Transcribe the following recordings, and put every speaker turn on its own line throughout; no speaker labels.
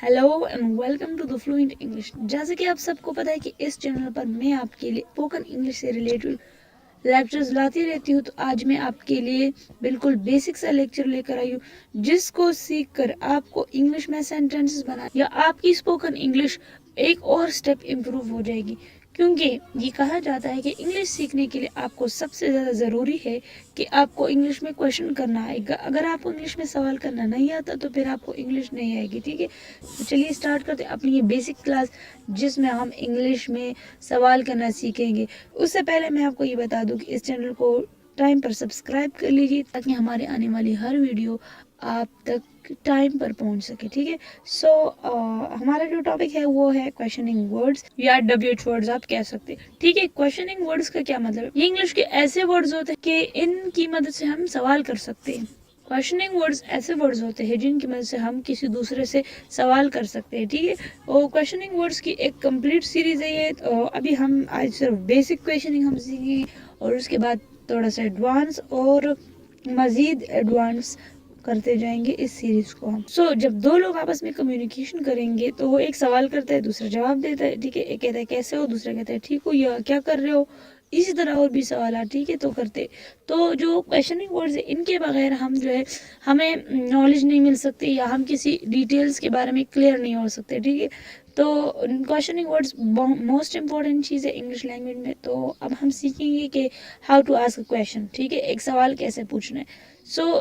Hello and welcome to the fluent English. जैसे कि आप सबको पता है कि इस चैनल पर मैं आपके लिए स्पोकन इंग्लिश से रिलेटेड लेक्चर्स लाती रहती हूँ। तो आज मैं आपके लिए बिल्कुल बेसिक सा लेक्चर लेकर आई हूँ, जिसको सीखकर आपको इंग्लिश में सेंटेंसेस बना या आपकी स्पोकन इंग्लिश एक और स्टेप इम्प्रूव हो जाएगी। क्योंकि ये कहा जाता है कि इंग्लिश सीखने के लिए आपको सबसे ज़्यादा ज़रूरी है कि आपको इंग्लिश में क्वेश्चन करना आएगा। अगर आपको इंग्लिश में सवाल करना नहीं आता तो फिर आपको इंग्लिश नहीं आएगी। ठीक है, तो चलिए स्टार्ट करते हैं अपनी ये बेसिक क्लास, जिसमें हम इंग्लिश में सवाल करना सीखेंगे। उससे पहले मैं आपको ये बता दूं कि इस चैनल को टाइम पर सब्सक्राइब कर लीजिए, ताकि हमारे आने वाली हर वीडियो आप तक टाइम पर पहुंच सके। ठीक है, सो हमारा जो टॉपिक है वो है क्वेश्चनिंग वर्ड्स या WH वर्ड्स आप कह सकते हैं। ठीक है, क्वेश्चनिंग वर्ड्स का क्या मतलब है? ये इंग्लिश के ऐसे वर्ड्स होते हैं कि इनकी मदद से हम सवाल कर सकते हैं। क्वेश्चनिंग वर्ड्स ऐसे वर्ड्स होते हैं जिनकी मदद से हम किसी दूसरे से सवाल कर सकते हैं। ठीक है, और क्वेश्चनिंग वर्ड्स की एक कंप्लीट सीरीज है ये। तो अभी हम आज सिर्फ बेसिक क्वेश्चनिंग हम सीखेंगे, और उसके बाद थोड़ा सा एडवांस और मजीद एडवांस करते जाएंगे इस सीरीज को हम। जब दो लोग आपस में कम्युनिकेशन करेंगे तो वो एक सवाल करता है, दूसरा जवाब देता है। ठीक है, एक कहता है कैसे हो, दूसरा कहता है ठीक हो या क्या कर रहे हो। इसी तरह और भी सवाल ठीक है तो करते। तो जो क्वेश्चनिंग वर्ड्स है, इनके बगैर हम जो है हमें नॉलेज नहीं मिल सकती, या हम किसी डिटेल्स के बारे में क्लियर नहीं हो सकते। ठीक है, तो क्वेश्चनिंग वर्ड्स मोस्ट इंपॉर्टेंट चीज़ है इंग्लिश लैंग्वेज में। तो अब हम सीखेंगे कि how to ask a question. ठीक है, एक सवाल कैसे पूछना है।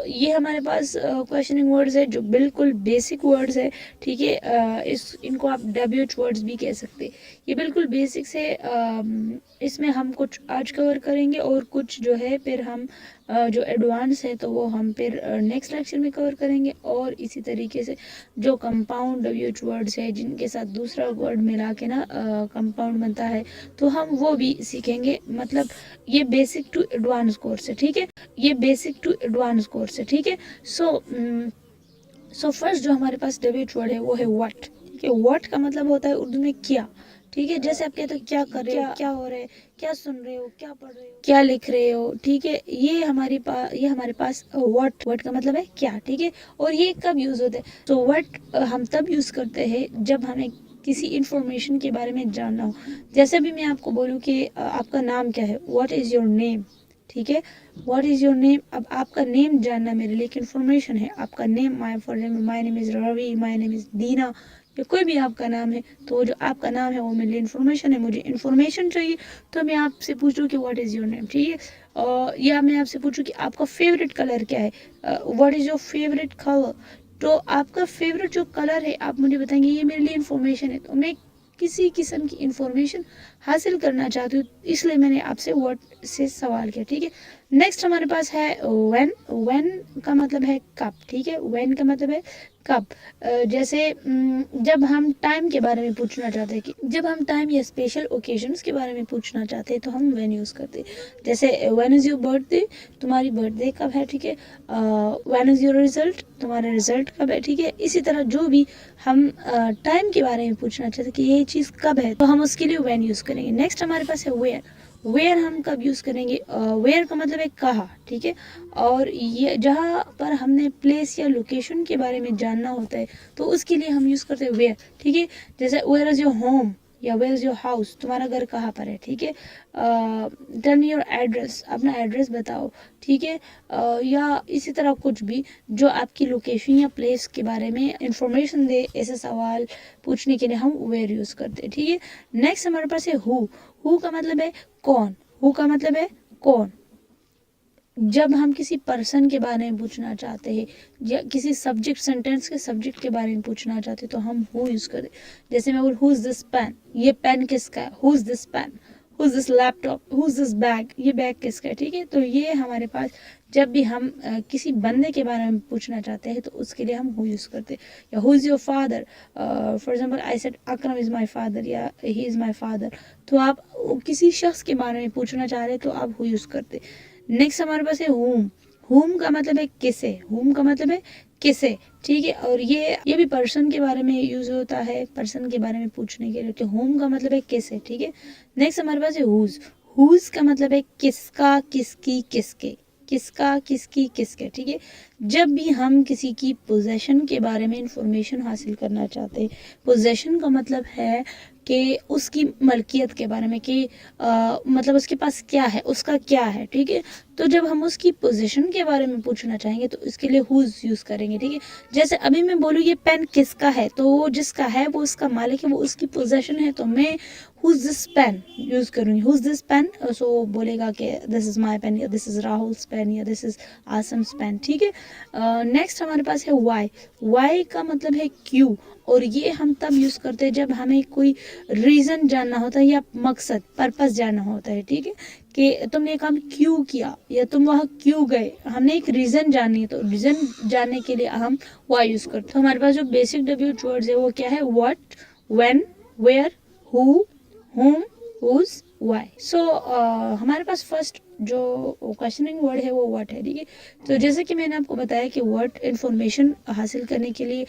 ये हमारे पास क्वेश्चनिंग वर्ड्स है जो बिल्कुल बेसिक वर्ड्स है। ठीक है, इनको आप WH वर्ड्स भी कह सकते हैं। ये बिल्कुल बेसिक से इसमें हम कुछ आज कवर करेंगे, और कुछ जो है फिर हम जो एडवांस है तो वो हम फिर नेक्स्ट लेक्चर में कवर करेंगे। और इसी तरीके से जो कंपाउंड WH वर्ड्स है, जिनके साथ दूसरा वर्ड मिला के ना कंपाउंड बनता है, तो हम वो भी सीखेंगे। मतलब ये बेसिक टू एडवांस कोर्स है। ठीक है, ये बेसिक टू एडवांस कोर्स है। ठीक है, सो फर्स्ट जो हमारे पास WH वर्ड है वो है व्हाट। ठीक है, व्हाट का मतलब होता है उर्दू में क्या। ठीक है, जैसे आप कहते हो क्या कर रहे हो, क्या हो रहा है, क्या सुन रहे हो, क्या पढ़ रहे हो, क्या लिख रहे हो। ठीक है, ये हमारे पास व्हाट का मतलब है क्या। ठीक है, और ये कब यूज होता है? तो व्हाट हम तब यूज करते हैं जब हमें किसी इंफॉर्मेशन के बारे में जानना हो। जैसे भी मैं आपको बोलूँ कि आपका नाम क्या है, व्हाट इज योर नेम। ठीक है, व्हाट इज योर नेम। अब आपका नेम जानना मेरे लिए इन्फॉर्मेशन है। आपका name, for example my name is Ravi, my name is Deena, या कोई भी आपका नाम है, तो जो आपका नाम है वो मेरे लिए इन्फॉर्मेशन है। मुझे इन्फॉर्मेशन चाहिए तो मैं आपसे पूछूं कि व्हाट इज योर नेम। ठीक है, या मैं आपसे पूछूं कि आपका फेवरेट कलर क्या है, what is your favourite colour. तो आपका फेवरेट जो कलर है आप मुझे बताएंगे, ये मेरे लिए इन्फॉर्मेशन है। तो मैं किसी किस्म की इंफॉर्मेशन हासिल करना चाहती हूँ, इसलिए मैंने आपसे व्हाट से सवाल किया। ठीक है, नेक्स्ट हमारे पास है व्हेन। व्हेन का मतलब है कब। ठीक है, व्हेन का मतलब है कब। जैसे जब हम टाइम के बारे में पूछना चाहते हैं, कि जब हम टाइम या स्पेशल ओकेजन्स के बारे में पूछना चाहते हैं तो हम व्हेन यूज करते हैं। जैसे व्हेन इज योर बर्थडे, तुम्हारी बर्थडे कब है। ठीक है, व्हेन इज योर रिजल्ट, तुम्हारा रिजल्ट कब है। ठीक है, इसी तरह जो भी हम टाइम के बारे में पूछना चाहते हैं कि ये चीज़ कब है, तो हम उसके लिए व्हेन यूज़ करेंगे। नेक्स्ट हमारे पास है वेयर। वेयर हम कब यूज़ करेंगे? वेयर का मतलब है कहाँ। ठीक है, और ये जहाँ पर हमने प्लेस या लोकेशन के बारे में जानना होता है तो उसके लिए हम यूज़ करते हैं वेयर। ठीक है, जैसे वेयर इज़ योर होम या वेयर इज़ योर हाउस, तुम्हारा घर कहाँ पर है। ठीक है, टेल मी योर एड्रेस, अपना एड्रेस बताओ। ठीक है, या इसी तरह कुछ भी जो आपकी लोकेशन या प्लेस के बारे में इंफॉर्मेशन दे, ऐसे सवाल पूछने के लिए हम वेयर यूज़ करते हैं। ठीक है, नेक्स्ट हमारे पास है हु। हु का मतलब है कौन। हु का मतलब है कौन। जब हम किसी पर्सन के बारे में पूछना चाहते हैं या किसी सब्जेक्ट, सेंटेंस के सब्जेक्ट के बारे में पूछना चाहते हैं तो हम हु यूज़ करते हैं। जैसे मैं बोलूँ हु इज़ दिस पेन, ये पेन किसका है। Who is this pen, who is this laptop, who is this bag, ये बैग किसका है। ठीक है, तो ये हमारे पास जब भी हम किसी बंदे के बारे में पूछना चाहते हैं तो उसके लिए हम हु यूज़ करते हैं। या who is your father, for example I said Akram is my father या ही इज़ माई फादर। तो आप किसी शख्स के बारे में पूछना चाह रहे हैं तो आप हु यूज़ करते। नेक्स्ट हमारे पास है होम। होम का मतलब है किसे। होम का मतलब है किसे। ठीक है, और ये भी पर्सन के बारे में यूज होता है, पर्सन के बारे में पूछने के लिए। तो होम का मतलब है किसे। ठीक है, नेक्स्ट हमारे पास है हुज। हुज का मतलब है किसका, किसकी, किसके। किसका, किसकी, किसके। ठीक है, जब भी हम किसी की पोजेशन के बारे में इंफॉर्मेशन हासिल करना चाहते हैं, पोजेशन का मतलब है कि उसकी मलकियत के बारे में कि मतलब उसके पास क्या है, उसका क्या है, ठीक है। तो जब हम उसकी पोजीशन के बारे में पूछना चाहेंगे तो इसके लिए हुज यूज़ करेंगे, ठीक है। जैसे अभी मैं बोलूँ ये पेन किसका है, तो वो जिसका है वो उसका मालिक है, वो उसकी पोजेशन है, तो मैं हुज दिस पेन यूज़ करूँगी, हुज दिस पेन। सो वो बोलेगा कि दिस इज़ माई पेन, या दिस इज़ राहुल्स पेन, या दिस इज़ आसम्स पेन, ठीक है। नेक्स्ट हमारे पास है वाई। वाई का मतलब है क्यों, और ये हम तब यूज़ करते हैं जब हमें कोई रीज़न जानना होता है या मकसद, पर्पस जानना होता है, ठीक है। कि तुमने काम क्यों किया या तुम वहाँ क्यों गए, हमने एक रीज़न जाननी है, तो रीज़न जानने के लिए हम वाई यूज़ करते हैं। तो हमारे पास जो बेसिक WH वर्ड्स है वो क्या है, what, when, where, who, whom, whose, why। सो हमारे पास फर्स्ट जो क्वेश्चनिंग वर्ड है वो व्हाट है, ठीक है। तो जैसे कि मैंने आपको बताया कि व्हाट इन्फॉर्मेशन हासिल करने के लिए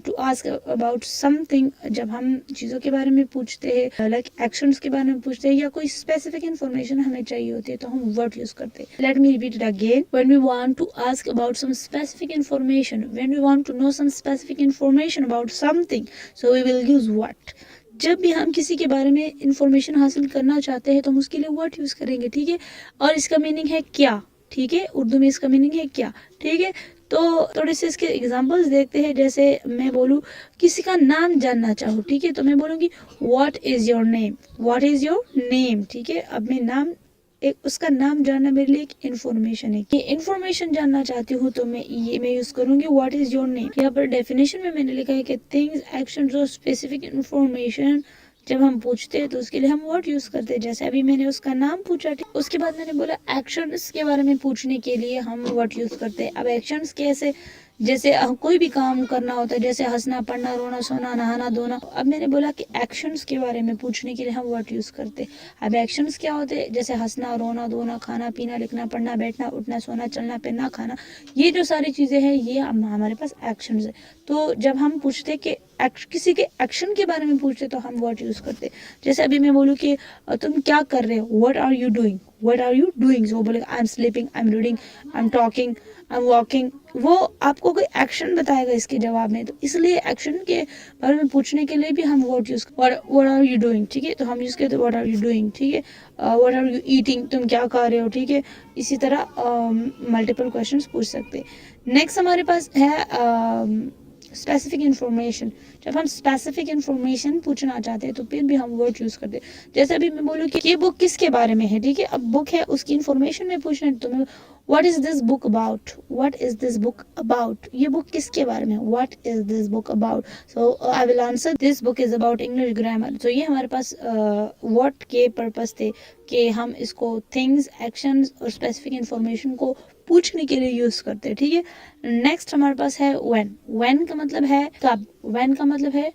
टू आस्क अबाउट समथिंग, जब हम चीज़ों के बारे में पूछते हैं, लाइक एक्शंस के बारे में पूछते हैं या कोई स्पेसिफिक इन्फॉर्मेशन हमें चाहिए होती है, तो हम व्हाट यूज करते हैं। Let me repeat it again, when we want to ask about some specific information, when we want to know some specific information about something, so we will use what. जब भी हम किसी के बारे में information हासिल करना चाहते हैं तो हम उसके लिए व्हाट यूज़ करेंगे, ठीक है। और इसका मीनिंग है क्या, ठीक है, उर्दू में इसका मीनिंग है क्या, ठीक है। तो थोड़े से इसके एग्जांपल्स देखते हैं। जैसे मैं बोलूँ किसी का नाम जानना चाहूँ, ठीक है, तो मैं बोलूँगी what is your name, what is your name, ठीक है। अब मैं नाम, एक उसका नाम जानना मेरे लिए एक इन्फॉर्मेशन है, कि इन्फॉर्मेशन जानना चाहती हूँ तो मैं यूज करूंगी व्हाट इज योर नेम। यहाँ पर डेफिनेशन में मैंने लिखा है कि थिंग्स, एक्शंस और स्पेसिफिक इन्फॉर्मेशन जब हम पूछते हैं तो उसके लिए हम व्हाट यूज करते हैं। जैसे अभी मैंने उसका नाम पूछा, उसके बाद मैंने बोला एक्शंस के बारे में पूछने के लिए हम व्हाट यूज करते हैं। अब एक्शंस कैसे, जैसे कोई भी काम करना होता है, जैसे हंसना, पढ़ना, रोना, सोना, नहाना, धोना। अब मैंने बोला कि एक्शंस के बारे में पूछने के लिए हम व्हाट यूज करते हैं। अब एक्शंस क्या होते हैं, जैसे हंसना, रोना, धोना, खाना पीना, लिखना, पढ़ना, बैठना, उठना, सोना, चलना, पहनना, खाना, ये जो सारी चीजें हैं ये हमारे पास एक्शंस है। तो जब हम पूछते कि किसी के एक्शन के बारे में पूछते तो हम व्हाट यूज करते। जैसे अभी मैं बोलूँ कि तुम क्या कर रहे हो, what are you doing, what are you doing, वो बोलेगा I am sleeping, I am reading, I am talking, I am walking. वो आपको कोई एक्शन बताएगा इसके जवाब में, तो इसलिए एक्शन के बारे में पूछने के लिए भी हम what use, what are you doing, ठीक है, तो हम यूज करते व्हाट आर यू डूइंग, ठीक है। व्हाट आर यू ईटिंग, तुम क्या खा रहे हो, ठीक है। इसी तरह मल्टीपल क्वेश्चंस पूछ सकते हैं। नेक्स्ट हमारे पास है स्पेसिफिक इन्फॉर्मेशन। जब हम स्पेसिफिक इन्फॉर्मेशन पूछना चाहते हैं तो फिर भी हम वर्ड यूज करते हैं। जैसे अभी मैं बोलूँ कि ये बुक किसके बारे में है, ठीक है। अब बुक है, उसकी इन्फॉर्मेशन में पूछना है तो मैं what is this book about, what is this book about, ये बुक किसके बारे में, what is this book about. So I will answer this book is about English grammar. तो ये हमारे पास व्हाट के पर्पस थे कि हम इसको थिंग्स, एक्शंस और स्पेसिफिक इन्फॉर्मेशन को पूछने के लिए यूज करते हैं, ठीक है। नेक्स्ट हमारे पास है व्हेन। व्हेन का मतलब है कब, व्हेन का मतलब है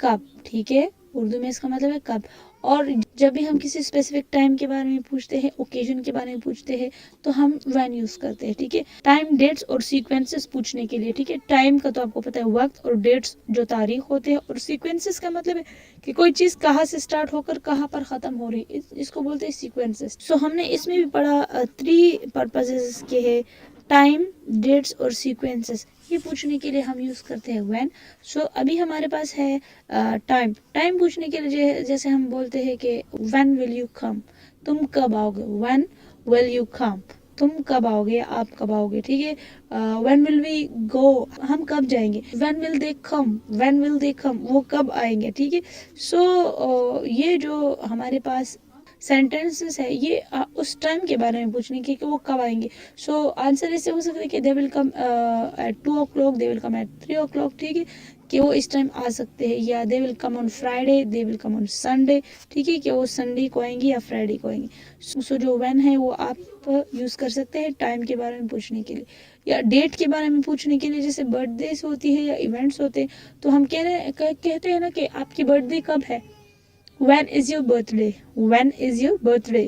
कब, ठीक है, उर्दू में इसका मतलब है कब। और जब भी हम किसी स्पेसिफिक टाइम के बारे में पूछते हैं, ओकेजन के बारे में पूछते हैं, तो हम व्हेन यूज करते हैं, ठीक है। टाइम, डेट्स और सीक्वेंसेस पूछने के लिए, ठीक है। टाइम का तो आपको पता है वक्त, और डेट्स जो तारीख होते हैं, और सीक्वेंसेस का मतलब है कि कोई चीज कहाँ से स्टार्ट होकर कहाँ पर खत्म हो रही है, इसको बोलते हैं सीक्वेंसेस। सो हमने इसमें भी पढ़ा 3 पर्पसेस के है, टाइम, डेट्स और सीक्वेंसेस, ये पूछने के लिए हम यूज करते हैं व्हेन। सो अभी हमारे पास है टाइम। टाइम पूछने के लिए जैसे हम बोलते हैं कि व्हेन विल यू कम, तुम कब आओगे, व्हेन विल यू कम, तुम कब आओगे, आप कब आओगे, ठीक है। व्हेन विल वी गो, हम कब जाएंगे, when will they come, when will they come, वो कब आएंगे, ठीक है। सो ये जो हमारे पास सेंटेंसेस है ये उस टाइम के बारे में पूछने की कि वो कब आएंगे। सो आंसर ऐसे हो सकता है कि they will come at 2 o'clock, they will come at 3 o'clock, ठीक है, कि वो इस टाइम आ सकते हैं। या दे will come on Friday, they will come on Sunday, ठीक है, कि वो संडे को आएंगे या फ्राइडे को आएंगे। सो जो व्हेन है वो आप यूज कर सकते हैं टाइम के बारे में पूछने के लिए। या डेट के बारे में पूछने के लिए, जैसे बर्थडे होती है या इवेंट्स होते हैं, तो हम कहते हैं ना कि आपकी बर्थडे कब है, when is your birthday, when is your birthday।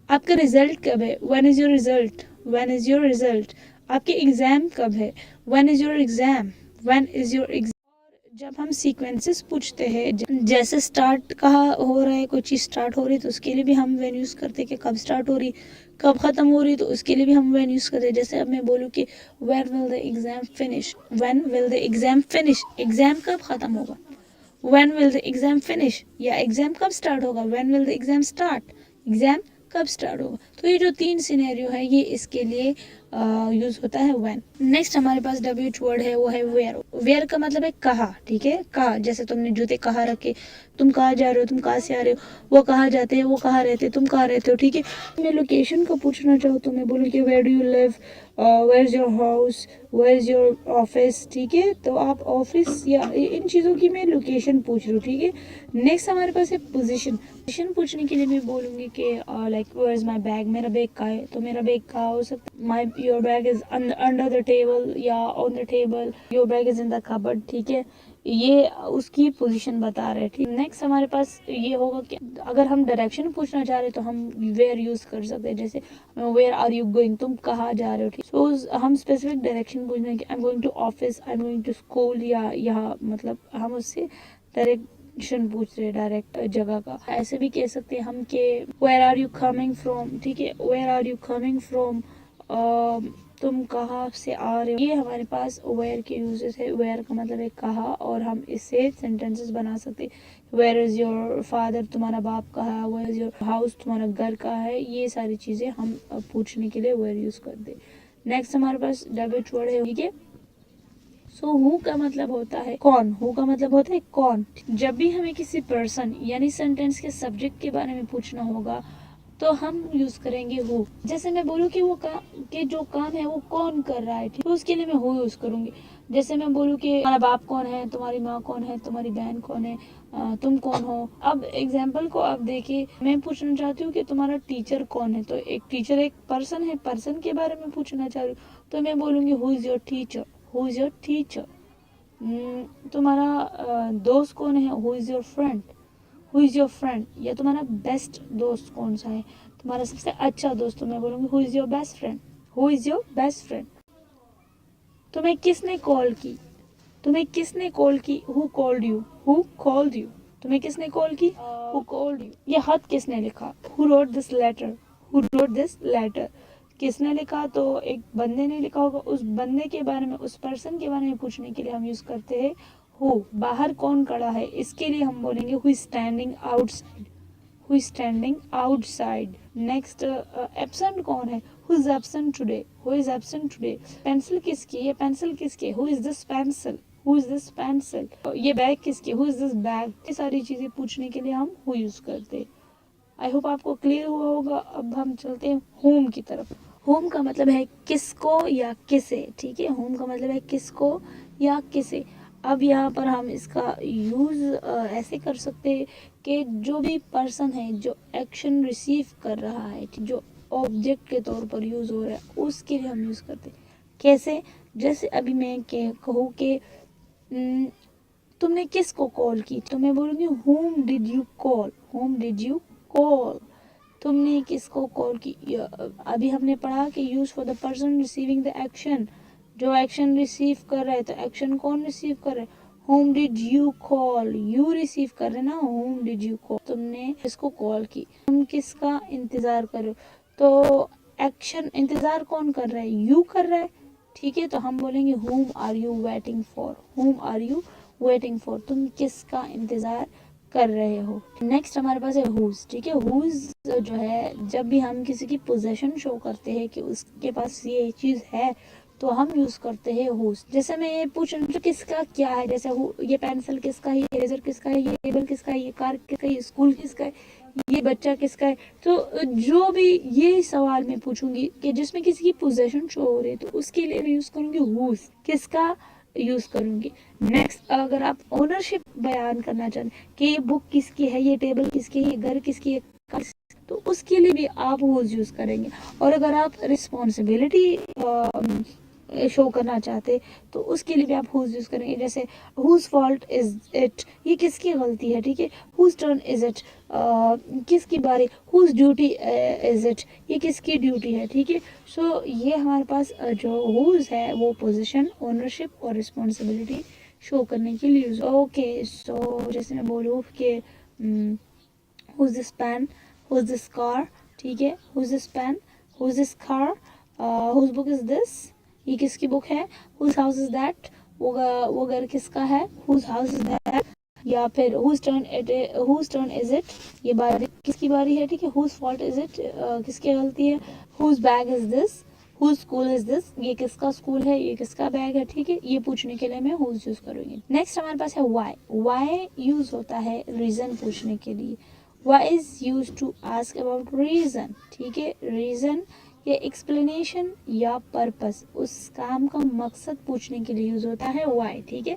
आपका रिजल्ट कब है, when is your result, when is your result। आपके एग्जाम कब है, when is your exam, when is your exam। जब हम सीक्वेंसेस पूछते हैं, जैसे स्टार्ट कहाँ हो रहा है, कोई चीज़ स्टार्ट हो रही है तो उसके लिए भी हम व्हेन यूज़ करते हैं कि कब स्टार्ट हो रही, कब ख़त्म हो रही, तो उसके लिए भी हम व्हेन यूज़ करते हैं। जैसे अब मैं बोलूँ कि when will the exam finish, when will the exam finish, exam कब ख़त्म होगा। When will the exam finish, या एग्ज़ाम कब स्टार्ट होगा, when will the exam start, exam कब स्टार्ट होगा। तो ये जो 3 सिनेरियो है ये इसके लिए यूज़ होता है व्हेन। नेक्स्ट हमारे पास WH वर्ड है, वो है वेयर। वेयर का मतलब है कहाँ, ठीक है, कहाँ। जैसे तुमने जूते कहाँ रखे, तुम कहाँ जा रहे हो, तुम कहाँ से आ रहे हो, वो कहाँ जाते हैं, वो कहाँ रहते हैं, तुम कहाँ रहते हो, ठीक है। मैं लोकेशन को पूछना चाहूँ तो मैं बोलूँ कि where do you live, where is your house, where is your office, ठीक है। तो आप ऑफिस या इन चीज़ों की मैं लोकेशन पूछ रही हूँ, ठीक है। नेक्स्ट हमारे पास है पोजीशन। पोजीशन पूछने के लिए मैं बोलूँगी कि like where is my bag, मेरा बैग कहाँ है, तो मेरा बैग कहाँ हो सकता है, my your bag is under the table या on the table, your bag is in the cupboard, ठीक है। ये उसकी पोजीशन बता रहे हैं, ठीक। नेक्स्ट हमारे पास ये होगा कि अगर हम डायरेक्शन पूछना चाह रहे हैं तो हम वेयर यूज़ कर सकते हैं। जैसे वेयर आर यू गोइंग, तुम कहाँ जा रहे हो, ठीक। सो हम स्पेसिफिक डायरेक्शन पूछना है कि I am going to office, I am going to school, या यहाँ मतलब हम उससे डायरेक्शन पूछ रहे हैं, डायरेक्ट जगह का। ऐसे भी कह सकते हैं हम कि where are you coming from, ठीक है, where are you coming from, तुम कहाँ से आ रहे हो। ये हमारे पास वेयर के यूजेस है। वेयर का मतलब है कहाँ, और हम इससे सेंटेंसेस बना सकते हैं। वेयर इज़ योर फादर, तुम्हारा बाप कहाँ है, वेयर इज़ योर हाउस, तुम्हारा घर कहाँ है। ये सारी चीज़ें हम पूछने के लिए वेयर यूज़ करते हैं। नेक्स्ट हमारे पास WH वर्ड है, ठीक है। सो हु का मतलब होता है कौन, हु का मतलब होता है कौन। जब भी हमें किसी पर्सन यानी सेंटेंस के सब्जेक्ट के बारे में पूछना होगा तो हम यूज करेंगे हु। जैसे मैं बोलूँ कि वो कि जो काम है वो कौन कर रहा है, ठीक, तो उसके लिए मैं हु यूज करूंगी। जैसे मैं बोलूँ कि तुम्हारा बाप कौन है, तुम्हारी माँ कौन है, तुम्हारी बहन कौन है, तुम कौन हो। अब एग्जाम्पल को आप देखिए, मैं पूछना चाहती हूँ कि तुम्हारा टीचर कौन है, तो एक टीचर एक पर्सन है, पर्सन के बारे में पूछना चाह रही हूँ तो मैं बोलूंगी who is your teacher, who is your teacher. तुम्हारा दोस्त कौन है, who is your friend, who is your friend. या तुम्हारा बेस्ट दोस्त कौन सा है, तुम्हारा सबसे अच्छा दोस्त, तो मैं बोलूँगी who is your best friend, who is your best friend. तुम्हें किसने कॉल की, तुम्हें किसने कॉल की, who called you, who called you. तुम्हें किसने कॉल की, हु कॉल्ड यू। ये खत किसने लिखा, who wrote this letter, who wrote this letter. किसने लिखा, तो एक बंदे ने लिखा होगा। उस बंदे के बारे में, उस पर्सन के बारे में पूछने के लिए हम यूज़ करते हैं हु। बाहर कौन खड़ा है, इसके लिए हम बोलेंगे who is standing outside, who is standing outside. Next absent कौन है, who is absent today, who is absent today. Pencil किसकी, ये पेंसिल किसकी, who is this pencil, who is this pencil. ये बैग किसकी, हु इज दिस बैग। ये सारी चीजें पूछने के लिए हम हु यूज करते हैं। आई होप आपको क्लियर हुआ होगा। अब हम चलते हैं होम की तरफ। होम का मतलब है किसको या किसे, ठीक है। होम का मतलब है किसको या किसे। अब यहाँ पर हम इसका यूज़ ऐसे कर सकते हैं कि जो भी पर्सन है जो एक्शन रिसीव कर रहा है, जो ऑब्जेक्ट के तौर पर यूज़ हो रहा है, उसके लिए हम यूज़ करते हैं। कैसे, जैसे अभी मैं कहूँ कि तुमने किसको कॉल की, तो मैं बोलूँगी whom did you call, whom did you call। तुमने किसको कॉल की। अभी हमने पढ़ा कि use for the person receiving the action, जो एक्शन रिसीव कर रहा है, तो एक्शन कौन रिसीव कर रहा है, whom did you call, you receive कर रहे ना, whom did you call। तुमने किसको कॉल की, तुम किसका इंतजार कर रहे हो, तो एक्शन इंतजार कौन कर रहा है, यू कर रहा है, ठीक है। तो हम बोलेंगे whom are you waiting for, whom are you waiting for, तुम किसका इंतजार कर रहे हो। नेक्स्ट हमारे पास है हुज, ठीक है। हुज जो है, जब भी हम किसी की पोजेशन शो करते हैं कि उसके पास ये चीज है, तो हम यूज करते हैं हुज। जैसे मैं ये पूछ रही हूँ किसका क्या है, जैसे ये पेंसिल किसका है, ये इरेजर किसका है, ये टेबल किसका है, ये कार किसका है, ये स्कूल किसका है, ये बच्चा किसका है। तो जो भी ये सवाल मैं पूछूंगी कि जिसमें किसी की पोजेशन शो हो रही है, तो उसके लिए मैं यूज करूंगी हुज, किसका यूज करूंगी। नेक्स्ट, अगर आप ओनरशिप बयान करना चाहते हैं कि ये बुक किसकी है, ये टेबल किसकी है, ये घर किसकी है, तो उसके लिए भी आप हुज यूज करेंगे। और अगर आप रिस्पॉन्सिबिलिटी शो करना चाहते तो उसके लिए भी आप हुज यूज करेंगे। जैसे हुज फॉल्ट इज इट, ये किसकी गलती है, ठीक है। हुज टर्न इज इट, किसकी बारी, हुज ड्यूटी इज इट, ये किसकी ड्यूटी है, ठीक है। सो ये हमारे पास जो हुज है वो पोजीशन, ओनरशिप और रिस्पॉन्सिबिलिटी शो करने के लिए यूज। ओके, सो जैसे मैं बोलूँ कि who's this pen, who's this car, ठीक है, who's this pen, who's this car, whose book is this, ये किसकी बुक है, whose house is that, वो घर किसका है, whose house is that, या फिर whose turn is it, ये बारी किसकी बारी है, ठीक है, whose fault is it, किसकी गलती है, whose bag is this, whose school is this, ये किसका स्कूल है, ये किसका बैग है, ठीक है, ये पूछने के लिए मैं whose यूज करूंगी। नेक्स्ट हमारे पास है why यूज होता है रीजन पूछने के लिए। Why is used to ask about reason, ठीक है, रीजन या एक्सप्लेनेशन या पर्पस, उस काम का मकसद पूछने के लिए यूज होता है why, ठीक है।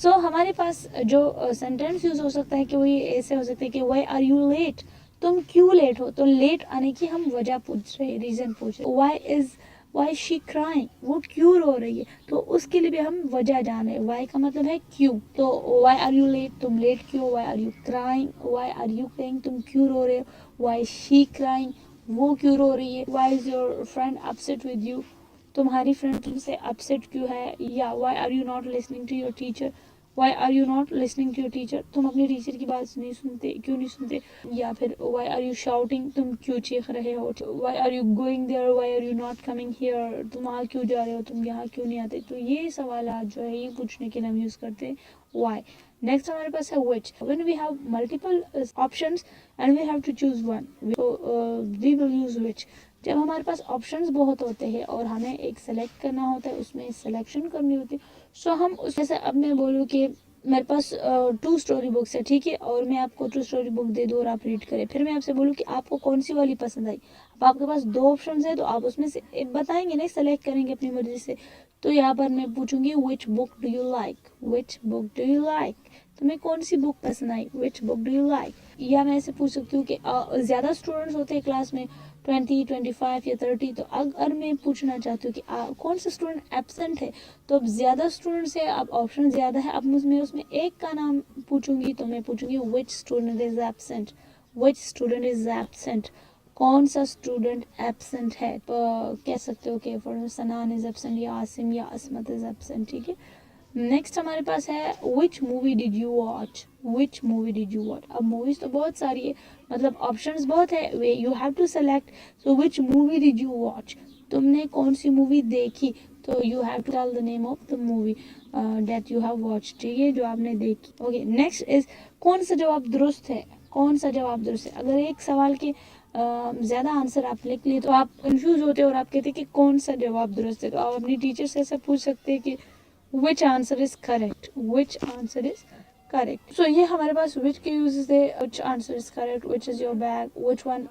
सो हमारे पास जो सेंटेंस यूज हो सकता है कि वो ये ऐसे हो सकता है कि why are you late, तुम क्यों लेट हो, तो लेट आने की हम वजह पूछ रहे हैं, रीजन पूछ रहे हैं। why is she crying, वो क्यों रो रही है, तो उसके लिए भी हम वजह जान रहे हैं। why का मतलब है क्यों, तो why are you late, तुम लेट क्यों, why are you crying, why are you crying, तुम क्यों रो रहे हो, why is she crying, वो क्यों रो रही है, why is your friend upset with you, तुम्हारी फ्रेंड तुमसे अपसेट क्यों है, या why are you not listening to your teacher, why are you not listening to your teacher, तुम अपनी टीचर की बात नहीं सुनते, क्यों नहीं सुनते, या फिर why are you shouting, तुम क्यों चीख रहे हो, why are you going there, why are you not coming here, तुम वहाँ क्यों जा रहे हो, तुम यहाँ क्यों नहीं आते। तो ये सवाल जो है ये पूछने के लिए हम यूज करते हैं why। नेक्स्ट हमारे पास है which, when we have multiple options and we have to choose one, we will use which। जब हमारे पास ऑप्शंस बहुत होते हैं और हमें एक सेलेक्ट करना होता है, उसमें सिलेक्शन करनी होती है, सो हम उस जैसे अब मैं बोलूँ कि मेरे पास 2 स्टोरी बुक्स है, ठीक है, और मैं आपको 2 स्टोरी बुक दे दूँ और आप रीड करें, फिर मैं आपसे बोलूँ कि आपको कौन सी वाली पसंद आई। अब आपके पास 2 ऑप्शन है, तो आप उसमें से बताएंगे ना, सेलेक्ट करेंगे अपनी मर्जी से। तो यहाँ पर मैं पूछूंगी which book do you like, which book do you like, तुम्हें कौन सी बुक पसंद आई, which book do you like. या मैं ऐसे पूछ सकती हूँ कि ज़्यादा स्टूडेंट्स होते हैं क्लास में 20, 25 या 30, तो अगर मैं पूछना चाहती हूँ कि कौन सा स्टूडेंट एब्सेंट है, तो अब ज़्यादा स्टूडेंट्स है, अब ऑप्शन ज़्यादा है, अब मैं उसमें एक का नाम पूछूंगी, तो मैं पूछूंगी which student is absent, which student is absent, कौन सा स्टूडेंट एब्सेंट है। कह सकते हो कि फॉर सनान इज एब्सेंट, या आसिम या असमत इज एब्सेंट, ठीक है। नेक्स्ट हमारे पास है which movie did you watch, which movie did you watch. अब मूवीज तो बहुत सारी है, मतलब ऑप्शंस बहुत है, way you have to select. So which movie did you watch, तुमने कौन सी मूवी देखी, तो you have to tell the name of the movie that you have watch, ठीक है, जो आपने देखी। ओके, नेक्स्ट इज कौन सा जवाब दुरुस्त है, कौन सा जवाब दुरुस्त है। अगर एक सवाल के ज़्यादा आंसर आप लिख लिए तो आप कंफ्यूज होते हो और आप कहते हैं कि कौन सा जवाब दुरुस्त है, तो आप अपनी टीचर से ऐसा पूछ सकते हैं कि which answer is correct, which answer is correct। so ये हमारे पास which के uses है, which answer is correct, which is your bag, which one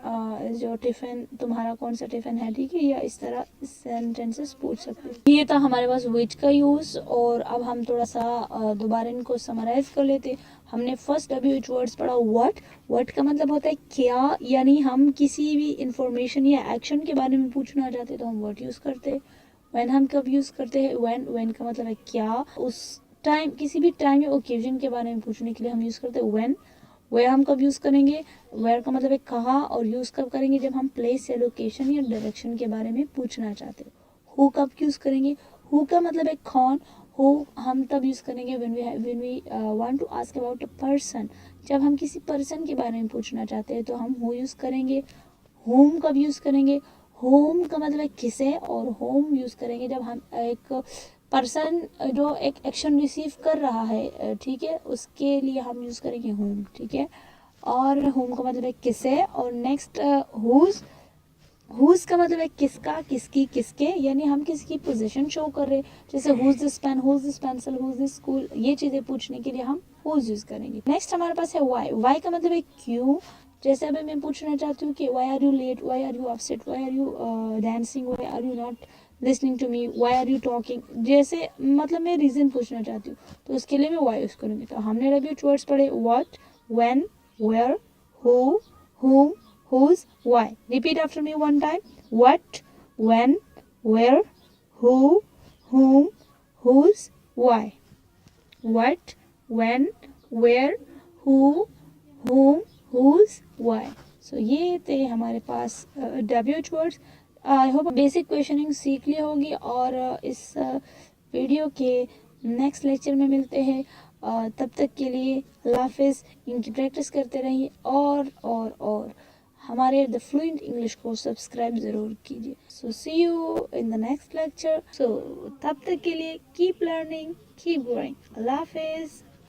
is your tiffin, तुम्हारा कौन सा टिफिन है, ठीक है, या इस तरह सेंटेंसेस पूछ सकते हैं। ये था हमारे पास which का यूज। और अब हम थोड़ा सा दोबारा इनको समराइज कर लेते हैं। हमने फर्स्ट WH वर्ड्स पढ़ा what का मतलब होता है क्या, यानी हम किसी भी इंफॉर्मेशन या एक्शन के बारे में पूछना चाहते हैं तो हम what यूज करते हैं। when हम कब यूज करते हैं, when का मतलब है क्या, उस टाइम किसी भी टाइम या ओकेजन के बारे में पूछने के लिए हम यूज करते हैं when। where हम कब यूज करेंगे, where का मतलब है कहाँ, और यूज कब करेंगे जब हम प्लेस या लोकेशन या डायरेक्शन के बारे में पूछना चाहते हैं। who कब यूज करेंगे, who का मतलब है कौन, who हम तब यूज करेंगे when we want to ask about a person, जब हम किसी पर्सन के बारे में पूछना चाहते हैं तो हम who यूज करेंगे। whom कब यूज करेंगे, होम का मतलब है किसे, और होम यूज करेंगे जब हम एक पर्सन जो एक एक्शन रिसीव कर रहा है, ठीक है, उसके लिए हम यूज करेंगे होम, ठीक है। और होम का मतलब है किसे। और नेक्स्ट हुज का मतलब है किसका, किसकी, किसके, यानी हम किसकी पोजीशन शो कर रहे हैं, जैसे whose this pen, whose this pencil, whose this school, ये चीजें पूछने के लिए हम हुज यूज करेंगे। नेक्स्ट हमारे पास है वाई का मतलब है क्यों। जैसे अभी मैं पूछना चाहती हूँ कि why are you late, why are you upset, why are you dancing, why are you not listening to me, why are you talking, जैसे मतलब मैं रीजन पूछना चाहती हूँ तो उसके लिए मैं वाई यूज करूँगी। तो हमने WH वर्ड्स पढ़े what, when, where, who, whom, whose, why। Repeat after me one time. What, when, where, who, whom, whose, why। What, when, where, who, whom, whose, why। So ये थे हमारे पास WH words। I hope basic questioning सीख ली होगी और इस video के next lecture में मिलते हैं। तब तक के लिए अल्लाह हाफिज़। इनकी प्रैक्टिस करते रहिए और हमारे द फ्लुएंट इंग्लिश को सब्सक्राइब ज़रूर कीजिए। So see you in the next lecture. So तब तक के लिए कीप लर्निंग, कीप ग्रोइंग। अल्लाह हाफिज़।